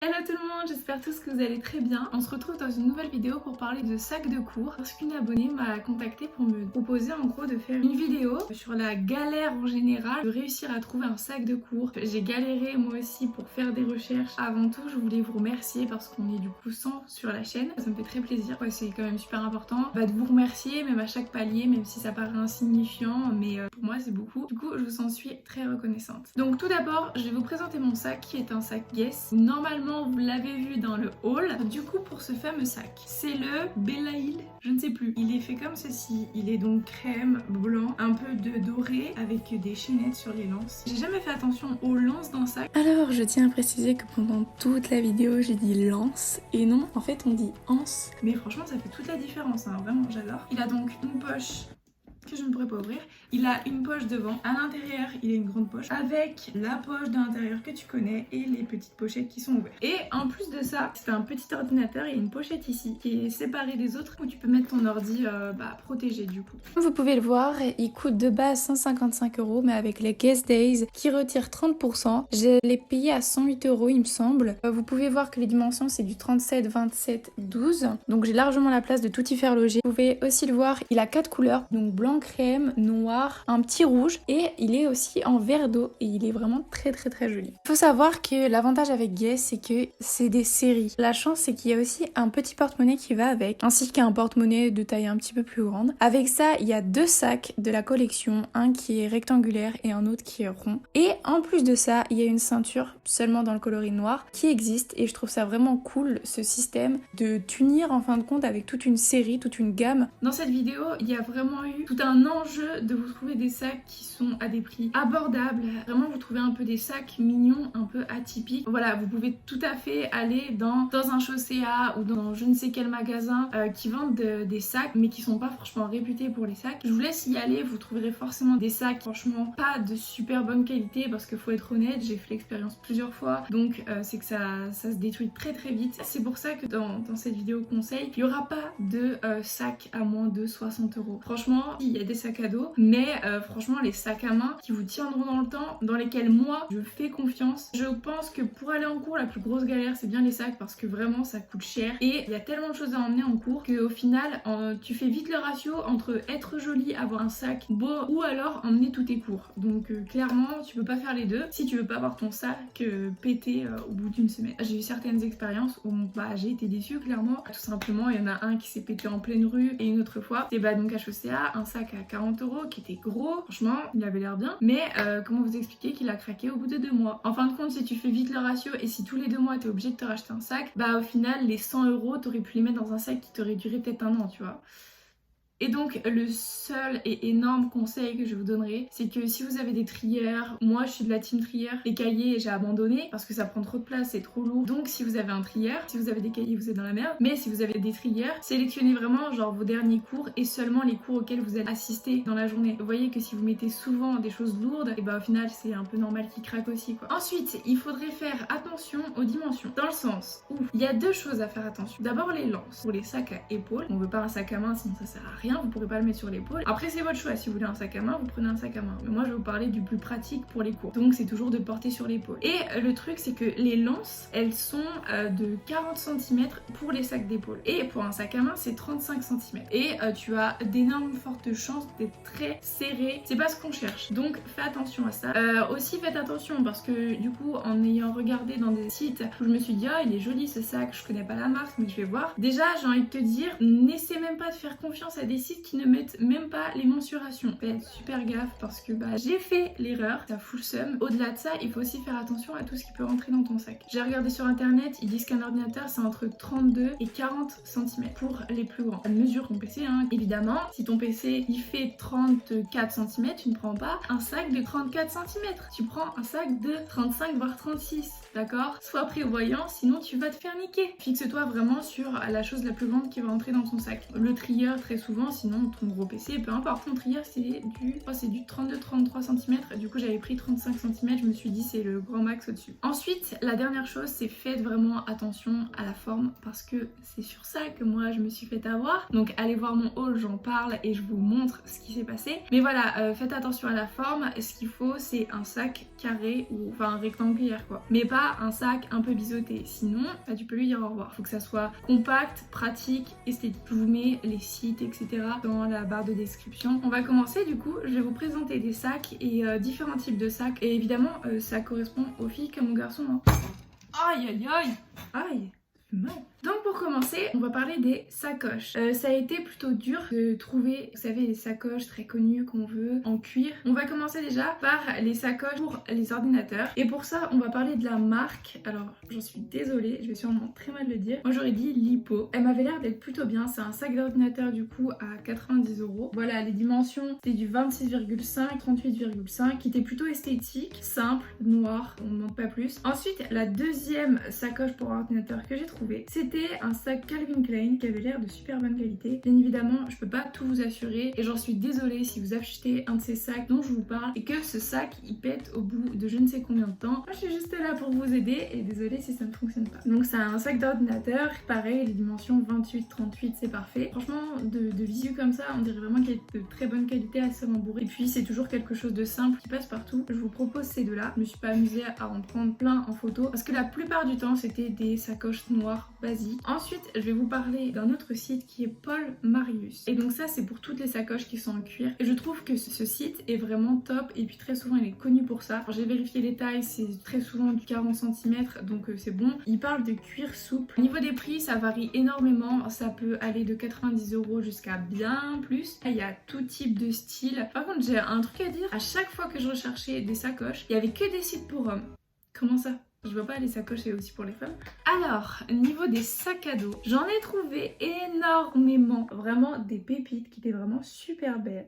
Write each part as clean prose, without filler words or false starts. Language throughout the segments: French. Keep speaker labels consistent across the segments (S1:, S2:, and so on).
S1: Hello tout le monde, j'espère tous que vous allez très bien. On se retrouve dans une nouvelle vidéo pour parler de sacs de cours parce qu'une abonnée m'a contacté pour me proposer en gros de faire une vidéo sur la galère en général de réussir à trouver un sac de cours. J'ai galéré moi aussi pour faire des recherches. Avant tout, je voulais vous remercier parce qu'on est du coup 100 sur la chaîne. Ça me fait très plaisir, ouais, c'est quand même super important de vous remercier même à chaque palier, même si ça paraît insignifiant, mais pour moi c'est beaucoup. Du coup, je vous en suis très reconnaissante. Donc tout d'abord, je vais vous présenter mon sac qui est un sac Guess. Normalement, vous l'avez vu dans le haul. Du coup, pour ce fameux sac, c'est le Belaïl, je ne sais plus. Il est fait comme ceci. Il est donc crème, blanc, un peu de doré avec des chaînettes sur les lances. J'ai jamais fait attention aux lances d'un sac. Alors, je tiens à préciser que pendant toute la vidéo, j'ai dit lance et non, en fait, on dit anse. Mais franchement, ça fait toute la différence, hein. Vraiment, j'adore. Il a donc une poche que je ne pourrais pas ouvrir. Il a une poche devant. À l'intérieur, il a une grande poche avec la poche de l'intérieur que tu connais et les petites pochettes qui sont ouvertes. Et en plus de ça, c'est un petit ordinateur. Il y a une pochette ici qui est séparée des autres où tu peux mettre ton ordi protégé du coup. Comme vous pouvez le voir, il coûte de base 155 €, mais avec les Guest Days qui retirent 30%, je l'ai payé à 108 € il me semble. Vous pouvez voir que les dimensions c'est du 37, 27, 12. Donc j'ai largement la place de tout y faire loger. Vous pouvez aussi le voir, il a 4 couleurs, donc blanc, crème, noir, un petit rouge et il est aussi en verre d'eau et il est vraiment très joli. Il faut savoir que l'avantage avec Guess c'est que c'est des séries. La chance c'est qu'il y a aussi un petit porte-monnaie qui va avec, ainsi qu'un porte-monnaie de taille un petit peu plus grande. Avec ça, il y a deux sacs de la collection, un qui est rectangulaire et un autre qui est rond. Et en plus de ça, il y a une ceinture seulement dans le coloris noir qui existe et je trouve ça vraiment cool ce système de t'unir en fin de compte avec toute une série, toute une gamme. Dans cette vidéo, il y a vraiment eu tout un enjeu de vous trouver des sacs qui sont à des prix abordables. Vraiment, vous trouvez un peu des sacs mignons, un peu atypiques. Voilà, vous pouvez tout à fait aller dans un Chaussea ou dans je ne sais quel magasin qui vendent des sacs, mais qui sont pas franchement réputés pour les sacs. Je vous laisse y aller, vous trouverez forcément des sacs franchement pas de super bonne qualité parce qu'il faut être honnête, j'ai fait l'expérience plusieurs fois, donc c'est que ça se détruit très vite. C'est pour ça que dans cette vidéo conseil, il n'y aura pas de sac à moins de 60 €. Franchement, il y a des sacs à dos, mais franchement les sacs à main qui vous tiendront dans le temps, dans lesquels moi je fais confiance. Je pense que pour aller en cours, la plus grosse galère c'est bien les sacs parce que vraiment ça coûte cher et il y a tellement de choses à emmener en cours qu'au final tu fais vite le ratio entre être joli, avoir un sac beau ou alors emmener tous tes cours. Donc clairement tu peux pas faire les deux si tu veux pas avoir ton sac pété au bout d'une semaine. J'ai eu certaines expériences où j'ai été déçue clairement. Tout simplement il y en a un qui s'est pété en pleine rue et une autre fois c'est donc à Chaussea, un sac à 40 € qui était gros, franchement il avait l'air bien, mais comment vous expliquer qu'il a craqué au bout de 2 mois. En fin de compte, si tu fais vite le ratio et si tous les 2 mois t'es obligé de te racheter un sac, au final les 100 € t'aurais pu les mettre dans un sac qui t'aurait duré peut-être un an, tu vois. Et donc le seul et énorme conseil que je vous donnerai, c'est que si vous avez des trieurs, moi je suis de la team trieur, les cahiers j'ai abandonné parce que ça prend trop de place, c'est trop lourd. Donc si vous avez un trieur, si vous avez des cahiers vous êtes dans la merde, mais si vous avez des trieurs, sélectionnez vraiment genre vos derniers cours et seulement les cours auxquels vous allez assister dans la journée. Vous voyez que si vous mettez souvent des choses lourdes, et au final c'est un peu normal qu'ils craquent aussi quoi. Ensuite, il faudrait faire attention aux dimensions, dans le sens où il y a deux choses à faire attention. D'abord les lances, pour les sacs à épaules, on veut pas un sac à main sinon ça sert à rien. Vous pourrez pas le mettre sur l'épaule. Après c'est votre choix, si vous voulez un sac à main, vous prenez un sac à main. Mais moi je vais vous parler du plus pratique pour les cours. Donc c'est toujours de porter sur l'épaule. Et le truc c'est que les lances, elles sont de 40 cm pour les sacs d'épaule. Et pour un sac à main c'est 35 cm. Et tu as d'énormes fortes chances d'être très serré. C'est pas ce qu'on cherche. Donc fais attention à ça. Aussi faites attention parce que du coup en ayant regardé dans des sites où je me suis dit ah il est joli ce sac, je connais pas la marque mais je vais voir. Déjà j'ai envie de te dire, n'essaie même pas de faire confiance à des sites qui ne mettent même pas les mensurations. Faites super gaffe parce que j'ai fait l'erreur, ça fout le seum. Au-delà de ça, il faut aussi faire attention à tout ce qui peut rentrer dans ton sac. J'ai regardé sur internet, ils disent qu'un ordinateur c'est entre 32 et 40 cm pour les plus grands. Ça mesure ton PC évidemment. Si ton PC il fait 34 cm, tu ne prends pas un sac de 34 cm. Tu prends un sac de 35 voire 36. D'accord? Sois prévoyant, sinon tu vas te faire niquer. Fixe-toi vraiment sur la chose la plus grande qui va rentrer dans ton sac. Le trieur, très souvent, évidemment sinon ton gros PC, peu importe. Contre hier c'est du 32-33 cm, du coup j'avais pris 35 cm, je me suis dit c'est le grand max au-dessus. Ensuite la dernière chose c'est faites vraiment attention à la forme parce que c'est sur ça que moi je me suis fait avoir. Donc allez voir mon haul, j'en parle et je vous montre ce qui s'est passé. Mais voilà, faites attention à la forme, ce qu'il faut c'est un sac carré ou enfin rectangulaire quoi. Mais pas un sac un peu biseauté, sinon bah, tu peux lui dire au revoir. Faut que ça soit compact, pratique, esthétique. Je vous mets les sites etc dans la barre de description. On va commencer du coup, je vais vous présenter des sacs et différents types de sacs. Et évidemment ça correspond aux filles comme aux garçons. Hein. Aïe aïe aïe aïe, mal. Donc pour commencer, on va parler des sacoches. Ça a été plutôt dur de trouver, vous savez, les sacoches très connues qu'on veut en cuir. On va commencer déjà par les sacoches pour les ordinateurs. Et pour ça, on va parler de la marque. Alors, j'en suis désolée, je vais sûrement très mal le dire. Moi, j'aurais dit Lipo. Elle m'avait l'air d'être plutôt bien. C'est un sac d'ordinateur du coup à 90 €. Voilà, les dimensions, c'est du 26,5, 38,5, qui était plutôt esthétique, simple, noir, on ne demande pas plus. Ensuite, la deuxième sacoche pour ordinateur que j'ai trouvée, c'était un sac Calvin Klein qui avait l'air de super bonne qualité. Bien évidemment, je peux pas tout vous assurer et j'en suis désolée si vous achetez un de ces sacs dont je vous parle et que ce sac il pète au bout de je ne sais combien de temps. Moi, je suis juste là pour vous aider et désolée si ça ne fonctionne pas. Donc c'est un sac d'ordinateur, pareil, les dimensions 28-38, c'est parfait. Franchement, de visu comme ça, on dirait vraiment qu'il est de très bonne qualité, assez rembourré. Et puis c'est toujours quelque chose de simple qui passe partout. Je vous propose ces deux-là. Je me suis pas amusée à en prendre plein en photo parce que la plupart du temps, c'était des sacoches noires basiques. Ensuite, je vais vous parler d'un autre site qui est Paul Marius. Et donc ça, c'est pour toutes les sacoches qui sont en cuir. Et je trouve que ce site est vraiment top. Et puis très souvent, il est connu pour ça. J'ai vérifié les tailles, c'est très souvent du 40 cm, donc c'est bon. Il parle de cuir souple. Au niveau des prix, ça varie énormément. Ça peut aller de 90 € jusqu'à bien plus. Il y a tout type de style. Par contre, j'ai un truc à dire. À chaque fois que je recherchais des sacoches, il y avait que des sites pour hommes. Comment ça ? Je vois pas, les sacoches c'est aussi pour les femmes. Alors, niveau des sacs à dos, j'en ai trouvé énormément. Vraiment des pépites qui étaient vraiment super belles.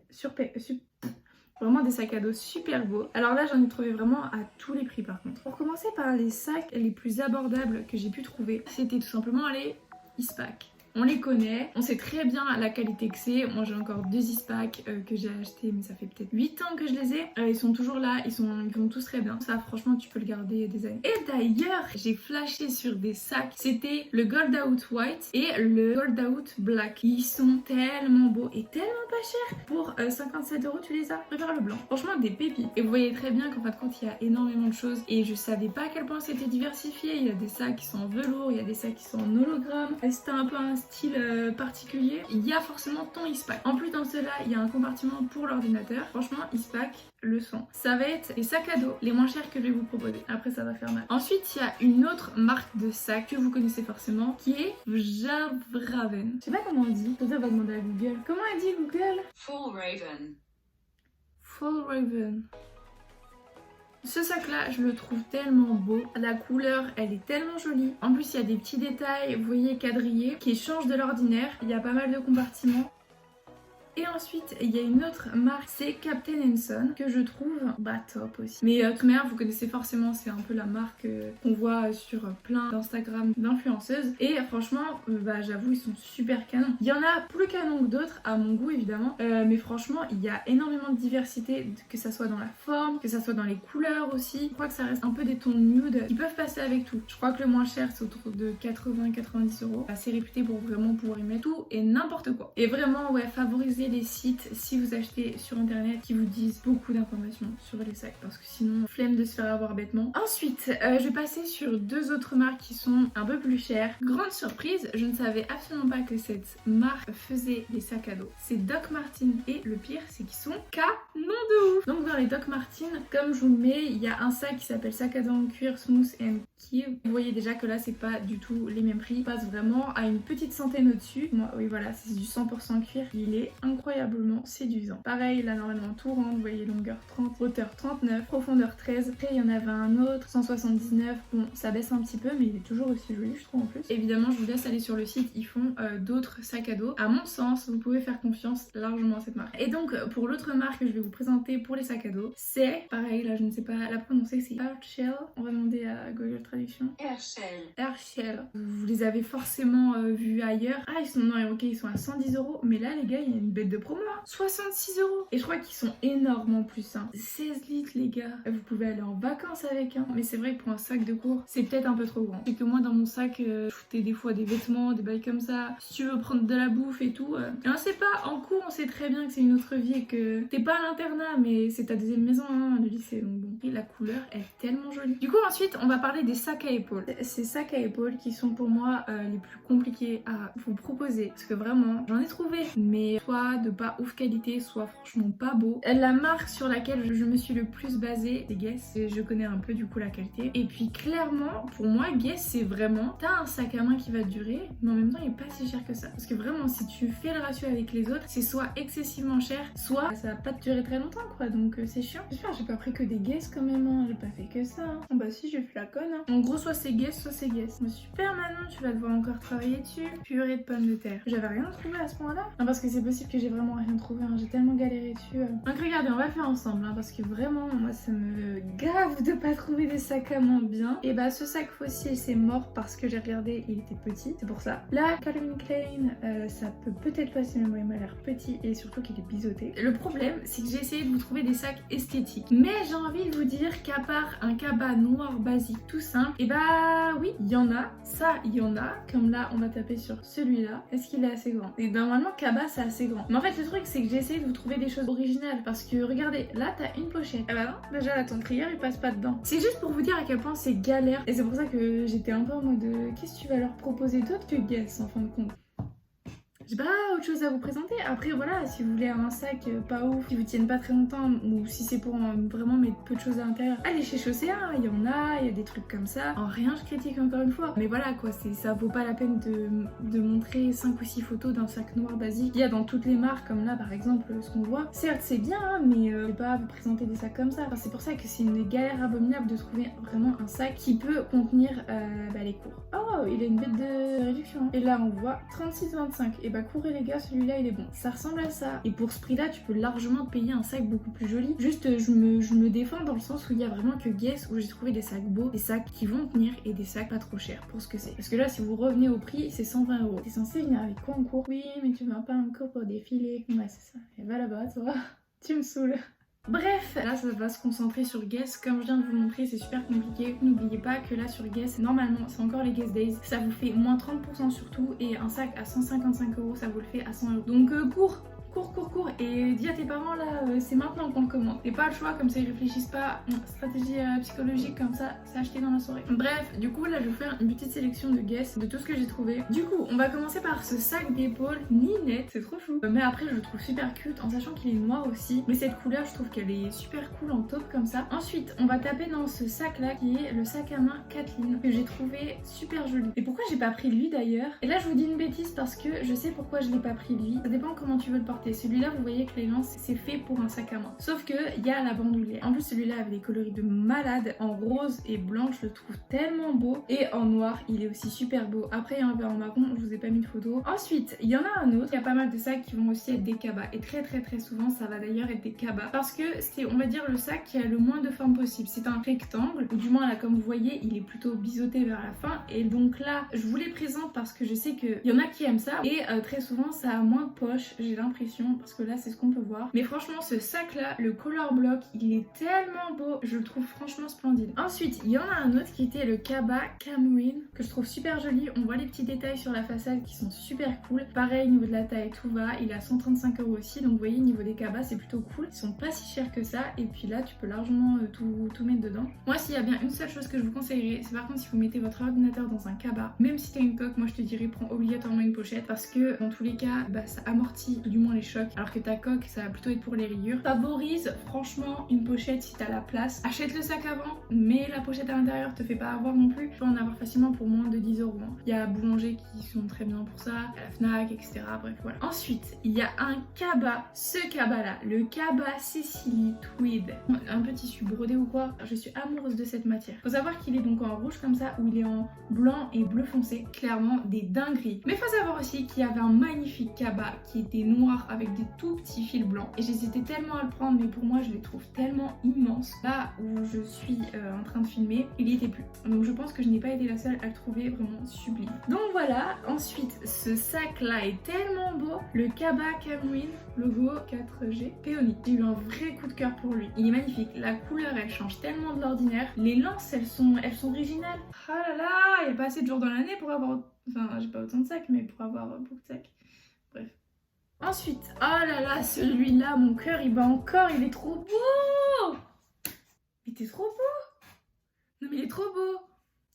S1: Vraiment des sacs à dos super beaux. Alors là, j'en ai trouvé vraiment à tous les prix par contre. Pour commencer par les sacs les plus abordables que j'ai pu trouver, c'était tout simplement les Eastpak. On les connaît, on sait très bien la qualité que c'est. Moi j'ai encore deux Eastpak que j'ai acheté, mais ça fait peut-être 8 ans que je les ai. Ils sont toujours là, ils vont tous très bien. Ça franchement tu peux le garder des années. Et d'ailleurs j'ai flashé sur des sacs. C'était le Gold Out White et le Gold Out Black. Ils sont tellement beaux et tellement pas chers. Pour 57 € tu les as. Je préfère le blanc. Franchement des pépites. Et vous voyez très bien qu'en fin de compte il y a énormément de choses. Et je savais pas à quel point c'était diversifié. Il y a des sacs qui sont en velours, il y a des sacs qui sont en hologramme. C'était un peu un style particulier, il y a forcément ton Eastpak. En plus dans cela, il y a un compartiment pour l'ordinateur. Franchement, Eastpak, le son. Ça va être les sacs à dos les moins chers que je vais vous proposer. Après, ça va faire mal. Ensuite, il y a une autre marque de sacs que vous connaissez forcément, qui est Fjallraven. Je sais pas comment on dit. Ça va demander à Google. Comment elle dit Google?
S2: Fjallraven.
S1: Fjallraven. Ce sac là je le trouve tellement beau, la couleur elle est tellement jolie, en plus il y a des petits détails, vous voyez, quadrillés qui changent de l'ordinaire, il y a pas mal de compartiments. Et ensuite, il y a une autre marque, c'est Captain Son, que je trouve top aussi. Mais toute manière, vous connaissez forcément, c'est un peu la marque qu'on voit sur plein d'Instagram d'influenceuses. Et franchement, j'avoue, ils sont super canons. Il y en a plus canons que d'autres, à mon goût évidemment. Mais franchement, il y a énormément de diversité, que ça soit dans la forme, que ça soit dans les couleurs aussi. Je crois que ça reste un peu des tons nude qui peuvent passer avec tout. Je crois que le moins cher, c'est autour de 80-90 €. C'est réputé pour vraiment pouvoir y mettre tout et n'importe quoi. Et vraiment, ouais, favoriser les sites si vous achetez sur internet qui vous disent beaucoup d'informations sur les sacs parce que sinon flemme de se faire avoir bêtement. Ensuite je vais passer sur deux autres marques qui sont un peu plus chères. Grande surprise, je ne savais absolument pas que cette marque faisait des sacs à dos. C'est Doc Martens et le pire c'est qu'ils sont canon de ouf. Donc dans les Doc Martens, comme je vous le mets, il y a un sac qui s'appelle sac à dos en cuir Smooth and Give. Vous voyez déjà que là c'est pas du tout les mêmes prix. Il passe vraiment à une petite centaine au-dessus. Moi oui voilà, c'est du 100% cuir. Il est incroyablement séduisant. Pareil, là normalement tout rentre, vous voyez, longueur 30, hauteur 39, profondeur 13. Après il y en avait un autre, 179. Bon, ça baisse un petit peu, mais il est toujours aussi joli, je trouve en plus. Évidemment, je vous laisse aller sur le site, ils font d'autres sacs à dos. À mon sens, vous pouvez faire confiance largement à cette marque. Et donc, pour l'autre marque que je vais vous présenter pour les sacs à dos, c'est, pareil, là je ne sais pas la prononcer, c'est Herschel. On va demander à Google Traduction. Herschel. Vous les avez forcément vus ailleurs. Ah, ils sont, non, ok, ils sont à 110 €, mais là les gars, il y a une bête de promo, hein. 66 €. Et je crois qu'ils sont énormes en plus, hein. 16 litres les gars. Vous pouvez aller en vacances avec, hein. Mais c'est vrai que pour un sac de cours, c'est peut-être un peu trop grand. C'est que moi dans mon sac, je foutais des fois des vêtements, des bails comme ça. Si tu veux prendre de la bouffe et tout. Et on sait pas, en cours on sait très bien que c'est une autre vie et que t'es pas à l'internat, mais c'est ta deuxième maison, hein, le lycée. Donc bon. Et la couleur est tellement jolie. Du coup ensuite on va parler des sacs à épaules. Ces sacs à épaules qui sont pour moi les plus compliqués à vous proposer. Parce que vraiment, j'en ai trouvé. Mais soit de pas ouf qualité, soit franchement pas beau. La marque sur laquelle je me suis le plus basée, c'est Guess. Et je connais un peu du coup la qualité. Et puis clairement, pour moi, Guess c'est vraiment, t'as un sac à main qui va durer, mais en même temps il est pas si cher que ça. Parce que vraiment, si tu fais le ratio avec les autres, c'est soit excessivement cher, soit ça va pas te durer très longtemps quoi. Donc c'est chiant. J'espère que j'ai pas pris que des Guess quand même, hein. J'ai pas fait que ça, hein. Oh, bah si, j'ai fait la conne, hein. En gros, soit c'est Guess, soit c'est Guess. Mais super Manon, tu vas devoir encore travailler dessus. Purée de pommes de terre. J'avais rien trouvé à ce point-là. Non, parce que c'est possible que j'ai vraiment rien trouvé, hein. J'ai tellement galéré dessus. Donc regardez, on va le faire ensemble, hein, parce que vraiment, moi ça me gave de pas trouver des sacs à main bien. Et bah ce sac fossile c'est mort parce que j'ai regardé, il était petit, c'est pour ça. Là, Calvin Klein, ça peut peut-être passer, mais moi il m'a l'air petit et surtout qu'il est biseauté. Le problème, c'est que j'ai essayé de vous trouver des sacs esthétiques. Mais j'ai envie de vous dire qu'à part un cabas noir basique tout simple, et bah oui, il y en a. Ça, il y en a. Comme là, on va taper sur celui-là. Est-ce qu'il est assez grand? Et normalement, cabas c'est assez grand. Mais en fait, le truc, c'est que j'ai essayé de vous trouver des choses originales. Parce que regardez, là, t'as une pochette. Ah bah non, déjà là, ton trieur, il passe pas dedans. C'est juste pour vous dire à quel point c'est galère. Et c'est pour ça que j'étais un peu en mode qu'est-ce que tu vas leur proposer d'autre que Guess en fin de compte? J'ai pas autre chose à vous présenter. Après voilà, si vous voulez un sac pas ouf, qui vous tienne pas très longtemps, ou si c'est pour vraiment mettre peu de choses à l'intérieur, allez chez Chaussea, il y en a, il y a des trucs comme ça. En rien je critique encore une fois. Mais voilà quoi, ça vaut pas la peine de montrer 5 ou 6 photos d'un sac noir basique. Il y a dans toutes les marques, comme là par exemple ce qu'on voit. Certes c'est bien, hein, mais je vais pas vous présenter des sacs comme ça. Enfin, c'est pour ça que c'est une galère abominable de trouver vraiment un sac qui peut contenir les cours. Oh, il a une bête de réduction. Et là on voit 36,25. Et bah courez les gars, celui-là il est bon. Ça ressemble à ça. Et pour ce prix là tu peux largement te payer un sac beaucoup plus joli. Juste je me défends dans le sens où il y a vraiment que Guess où j'ai trouvé des sacs beaux, des sacs qui vont tenir et des sacs pas trop chers pour ce que c'est. Parce que là si vous revenez au prix c'est 120 €. T'es censé venir avec quoi en cours? Oui mais tu viens pas en cours pour défiler. Ouais c'est ça. Et va là-bas toi. Tu me saoules. Bref, là ça va se concentrer sur Guess. Comme je viens de vous montrer, c'est super compliqué. N'oubliez pas que là sur Guess, normalement c'est encore les Guess Days, ça vous fait moins 30% sur tout et un sac à 155 € ça vous le fait à 100 €. Donc cours et dis à tes parents là c'est maintenant qu'on le commande. Et pas le choix, comme ça ils réfléchissent pas. Stratégie psychologique comme ça, c'est acheté dans la soirée. Bref, du coup là je vais faire une petite sélection de Guess de tout ce que j'ai trouvé. Du coup on va commencer par ce sac d'épaule Ninette, c'est trop chou. Mais après je le trouve super cute en sachant qu'il est noir aussi. Mais cette couleur je trouve qu'elle est super cool en taupe comme ça. Ensuite on va taper dans ce sac là qui est le sac à main Kathleen que j'ai trouvé super joli. Et pourquoi j'ai pas pris lui d'ailleurs? Et là je vous dis une bêtise parce que je sais pourquoi je l'ai pas pris lui. Ça dépend comment tu veux le porter. Celui-là vous voyez que l'élan c'est fait pour un sac à main. Sauf que il y a la bandoulière. En plus celui-là avait des coloris de malade. En rose et blanc je le trouve tellement beau. Et en noir il est aussi super beau. Après il y a un peu en marron, je vous ai pas mis de photo. Ensuite il y en a un autre. Il y a pas mal de sacs qui vont aussi être des cabas. Et très souvent ça va d'ailleurs être des cabas. Parce que c'est on va dire le sac qui a le moins de forme possible. C'est un rectangle. Ou du moins là comme vous voyez il est plutôt biseauté vers la fin. Et donc là je vous les présente parce que je sais qu'il y en a qui aiment ça. Et très souvent ça a moins de poches j'ai l'impression. Parce que là c'est ce qu'on peut voir. Mais franchement ce sac là, le color block, il est tellement beau. Je le trouve franchement splendide. Ensuite il y en a un autre qui était le cabas Camryn que je trouve super joli. On voit les petits détails sur la façade qui sont super cool. Pareil niveau de la taille tout va. Il est à 135 € aussi. Donc vous voyez niveau des cabas c'est plutôt cool. Ils sont pas si chers que ça. Et puis là tu peux largement tout mettre dedans. Moi s'il y a bien une seule chose que je vous conseillerais, c'est par contre si vous mettez votre ordinateur dans un cabas, même si t'as une coque, moi je te dirais prends obligatoirement une pochette. Parce que dans tous les cas ça amortit tout du moins les chocs, alors que ta coque ça va plutôt être pour les rayures. Favorise franchement une pochette si t'as la place. Achète le sac avant, mais la pochette à l'intérieur te fait pas avoir non plus. Tu peux en avoir facilement pour moins de 10 €. Il y a boulangers qui sont très bien pour ça, à la Fnac, etc. Bref voilà. Ensuite il y a un cabas, ce cabas là, le cabas Cecily Tweed. Un petit tissu brodé ou quoi, je suis amoureuse de cette matière. Faut savoir qu'il est donc en rouge comme ça, ou il est en blanc et bleu foncé, clairement des dingueries. Mais faut savoir aussi qu'il y avait un magnifique cabas qui était noir avec des tout petits fils blancs et j'hésitais tellement à le prendre, mais pour moi je les trouve tellement immenses. Là où je suis en train de filmer, il y était plus. Donc je pense que je n'ai pas été la seule à le trouver vraiment sublime. Donc voilà, ensuite ce sac là est tellement beau, le Kaba Camryn logo 4G Peony. J'ai eu un vrai coup de cœur pour lui. Il est magnifique, la couleur elle change tellement de l'ordinaire, les lances elles sont originales. Ah là là, il n'y a pas assez de jours dans l'année pour avoir, enfin j'ai pas autant de sacs, mais pour avoir beaucoup de sacs. Bref. Ensuite, oh là là, celui-là, mon cœur il bat encore, il est trop beau. Mais t'es trop beau. Non mais il est trop beau.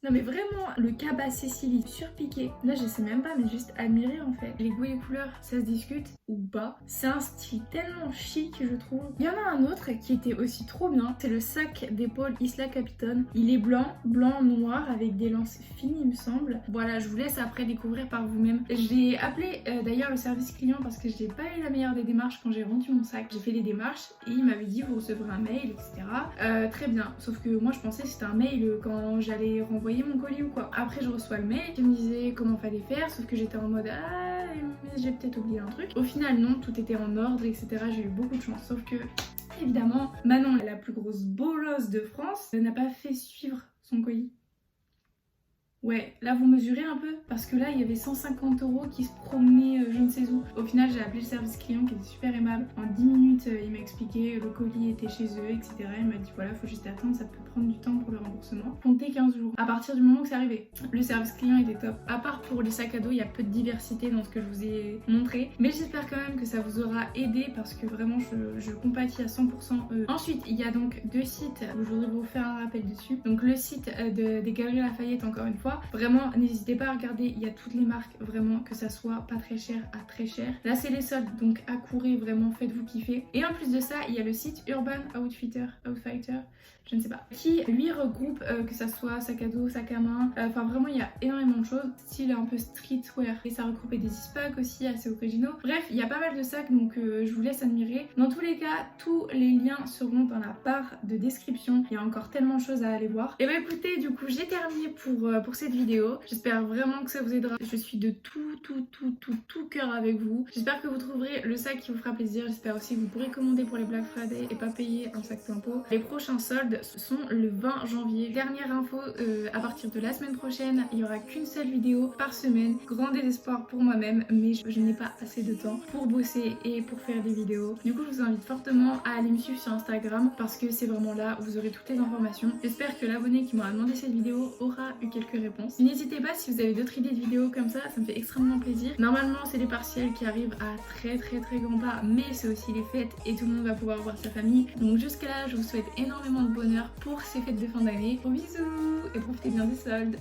S1: Non mais vraiment, le Kaba Cécilie surpiqué, là je sais même pas mais juste admirer en fait. Les goûts et les couleurs, ça se discute ou pas. C'est un style tellement chic je trouve. Il y en a un autre qui était aussi trop bien, c'est le sac d'épaule Isla Capitone. Il est blanc, noir avec des lances fines il me semble. Voilà, je vous laisse après découvrir par vous-même. J'ai appelé d'ailleurs le service client parce que je n'ai pas eu la meilleure des démarches quand j'ai rendu mon sac. J'ai fait les démarches et il m'avait dit vous recevrez un mail etc. Très bien, sauf que moi je pensais que c'était un mail quand j'allais renvoyer mon colis ou quoi. Après je reçois le mail qui me disait comment fallait faire, sauf que j'étais en mode ah mais j'ai peut-être oublié un truc. Au final non, tout était en ordre etc. J'ai eu beaucoup de chance, sauf que évidemment Manon, la plus grosse bolosse de France, n'a pas fait suivre son colis. Ouais, là vous mesurez un peu parce que là il y avait 150 € qui se promenaient je ne sais où. Au final j'ai appelé le service client qui était super aimable. En 10 minutes il m'a expliqué le colis était chez eux etc. Il m'a dit voilà faut juste attendre, ça peut prendre du temps pour le remboursement. Comptez 15 jours. À partir du moment que c'est arrivé, le service client était top. À part pour les sacs à dos il y a peu de diversité dans ce que je vous ai montré. Mais j'espère quand même que ça vous aura aidé parce que vraiment je compatis à 100% eux. Ensuite il y a donc deux sites où je voudrais vous faire un rappel dessus. Donc le site des Galeries Lafayette encore une fois. Vraiment n'hésitez pas à regarder, il y a toutes les marques vraiment que ça soit pas très cher à très cher. Là c'est les soldes donc accourez vraiment, faites-vous kiffer. Et en plus de ça il y a le site Urban Outfitter, je ne sais pas, qui lui regroupe que ça soit sac à dos, sac à main, enfin vraiment il y a énormément de choses, style un peu streetwear et ça regroupait des ispacks aussi assez originaux. Bref il y a pas mal de sacs donc je vous laisse admirer. Dans tous les cas tous les liens seront dans la barre de description, il y a encore tellement de choses à aller voir. Et bah écoutez du coup j'ai terminé pour cette vidéo, j'espère vraiment que ça vous aidera. Je suis de tout cœur avec vous. J'espère que vous trouverez le sac qui vous fera plaisir, j'espère aussi que vous pourrez commander pour les Black Friday et pas payer un sac plein pot. Les prochains soldes ce sont le 20 janvier. Dernière info, à partir de la semaine prochaine, il n'y aura qu'une seule vidéo par semaine. Grand désespoir pour moi-même, mais je n'ai pas assez de temps pour bosser et pour faire des vidéos. Du coup, je vous invite fortement à aller me suivre sur Instagram parce que c'est vraiment là où vous aurez toutes les informations. J'espère que l'abonné qui m'a demandé cette vidéo aura eu quelques réponses. N'hésitez pas si vous avez d'autres idées de vidéos comme ça me fait extrêmement plaisir. Normalement, c'est les partiels qui arrivent à très grands pas, mais c'est aussi les fêtes et tout le monde va pouvoir voir sa famille. Donc jusqu'à là, je vous souhaite énormément de bonheur pour ces fêtes de fin d'année. Gros bisous et profitez bien des soldes.